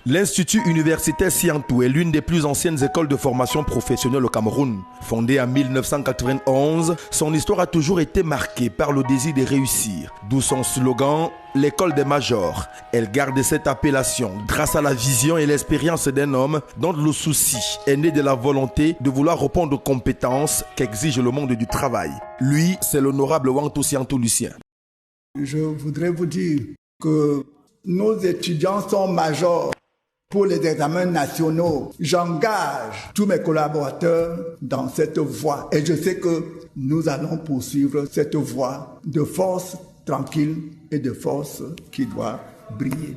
L'Institut universitaire Siantou est l'une des plus anciennes écoles de formation professionnelle au Cameroun. Fondée en 1991, son histoire a toujours été marquée par le désir de réussir, d'où son slogan « L'école des majors ». Elle garde cette appellation grâce à la vision et l'expérience d'un homme dont le souci est né de la volonté de vouloir répondre aux compétences qu'exige le monde du travail. Lui, c'est l'honorable Wantou Siantou Lucien. Je voudrais vous dire que nos étudiants sont majors. Pour les examens nationaux, j'engage tous mes collaborateurs dans cette voie et je sais que nous allons poursuivre cette voie de force tranquille et de force qui doit briller.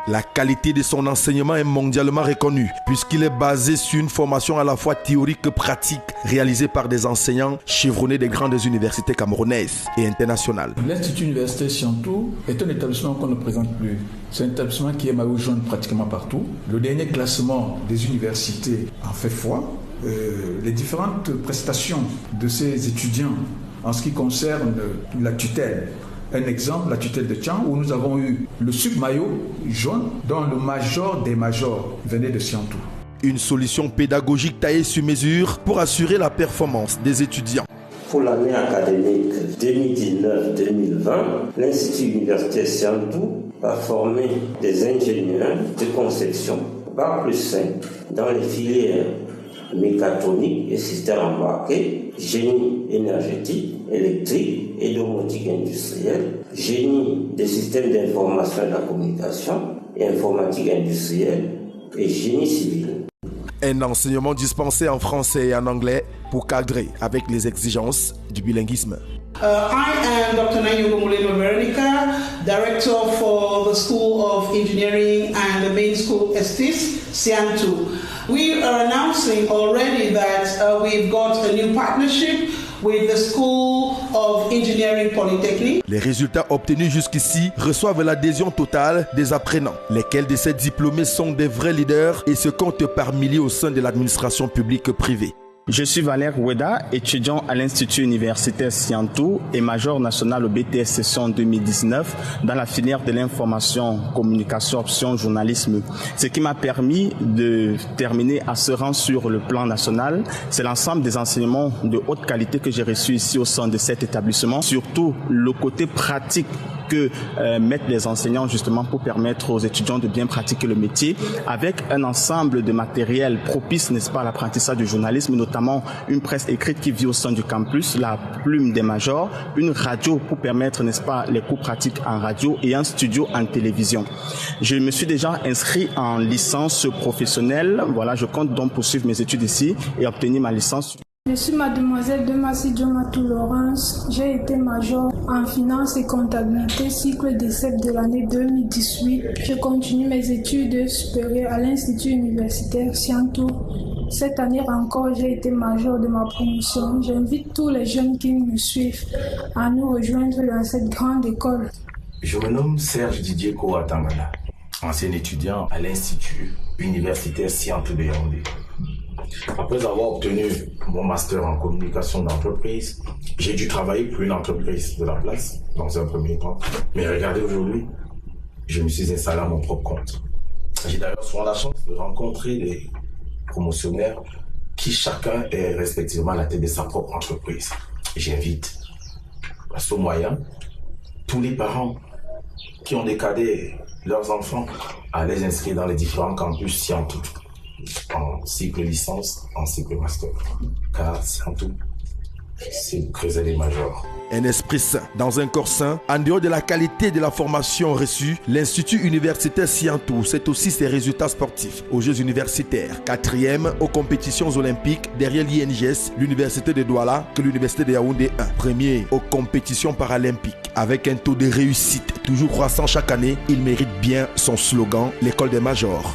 La qualité de son enseignement est mondialement reconnue puisqu'il est basé sur une formation à la fois théorique et pratique réalisée par des enseignants chevronnés des grandes universités camerounaises et internationales. L'Institut universitaire Siantou est un établissement qu'on ne présente plus. C'est un établissement qui est maillot jaune pratiquement partout. Le dernier classement des universités en fait foi. Les différentes prestations de ces étudiants en ce qui concerne la tutelle. Un exemple, la tutelle de Tchang, où nous avons eu le submaillot jaune, dont le major des majors venait de Siantou. Une solution pédagogique taillée sur mesure pour assurer la performance des étudiants. Pour l'année académique 2019-2020, l'Institut universitaire Siantou va former des ingénieurs de conception Bac+5 dans les filières mécatronique et systèmes embarqués, génie énergétique, électrique et domotique industrielle, génie des systèmes d'information et de la communication et informatique industrielle et génie civil. Un enseignement dispensé en français et en anglais pour cadrer avec les exigences du bilinguisme. I am Dr. Nanyugo Muleno Veronica, Director for the School of Engineering and the Main School Estes, Siantou. We are announcing already that we've got a new partnership with the School of Engineering Polytechnic. Les résultats obtenus jusqu'ici reçoivent l'adhésion totale des apprenants, lesquels de ces diplômés sont des vrais leaders et se comptent par milliers au sein de l'administration publique privée. Je suis Valère Oueda, étudiant à l'Institut universitaire Siantou et major national au BTS session 2019 dans la filière de l'information, communication, option, journalisme. Ce qui m'a permis de terminer à ce rang sur le plan national, c'est l'ensemble des enseignements de haute qualité que j'ai reçus ici au sein de cet établissement, surtout le côté pratique que mettent les enseignants justement pour permettre aux étudiants de bien pratiquer le métier avec un ensemble de matériel propice, n'est-ce pas, à l'apprentissage du journalisme, notamment une presse écrite qui vit au sein du campus, la plume des majors, une radio pour permettre, n'est-ce pas, les cours pratiques en radio et un studio en télévision. Je me suis déjà inscrit en licence professionnelle. Voilà, je compte donc poursuivre mes études ici et obtenir ma licence. Je suis mademoiselle Demassi Diomatou Laurence. J'ai été major en finance et comptabilité, cycle de CEP de l'année 2018. Je continue mes études supérieures à l'Institut universitaire Siantou. Cette année encore, j'ai été major de ma promotion. J'invite tous les jeunes qui me suivent à nous rejoindre dans cette grande école. Je me nomme Serge Didier Kouatangana, ancien étudiant à l'Institut universitaire Siantou de Yaoundé. Après avoir obtenu mon master en communication d'entreprise, j'ai dû travailler pour une entreprise de la place dans un premier temps. Mais regardez aujourd'hui, je me suis installé à mon propre compte. J'ai d'ailleurs souvent la chance de rencontrer des promotionnaires qui chacun est respectivement à la tête de sa propre entreprise. J'invite à ce moyen tous les parents qui ont des cadets, leurs enfants, à les inscrire dans les différents campus Siantou. En cycle licence, en cycle master. Car Siantou, c'est creuser les majors. Un esprit sain dans un corps sain, en dehors de la qualité de la formation reçue, l'Institut universitaire Siantou, c'est aussi ses résultats sportifs aux Jeux universitaires. 4e aux compétitions olympiques derrière l'INGS, l'Université de Douala, que l'Université de Yaoundé 1. Premier aux compétitions paralympiques. Avec un taux de réussite toujours croissant chaque année, il mérite bien son slogan, l'école des majors.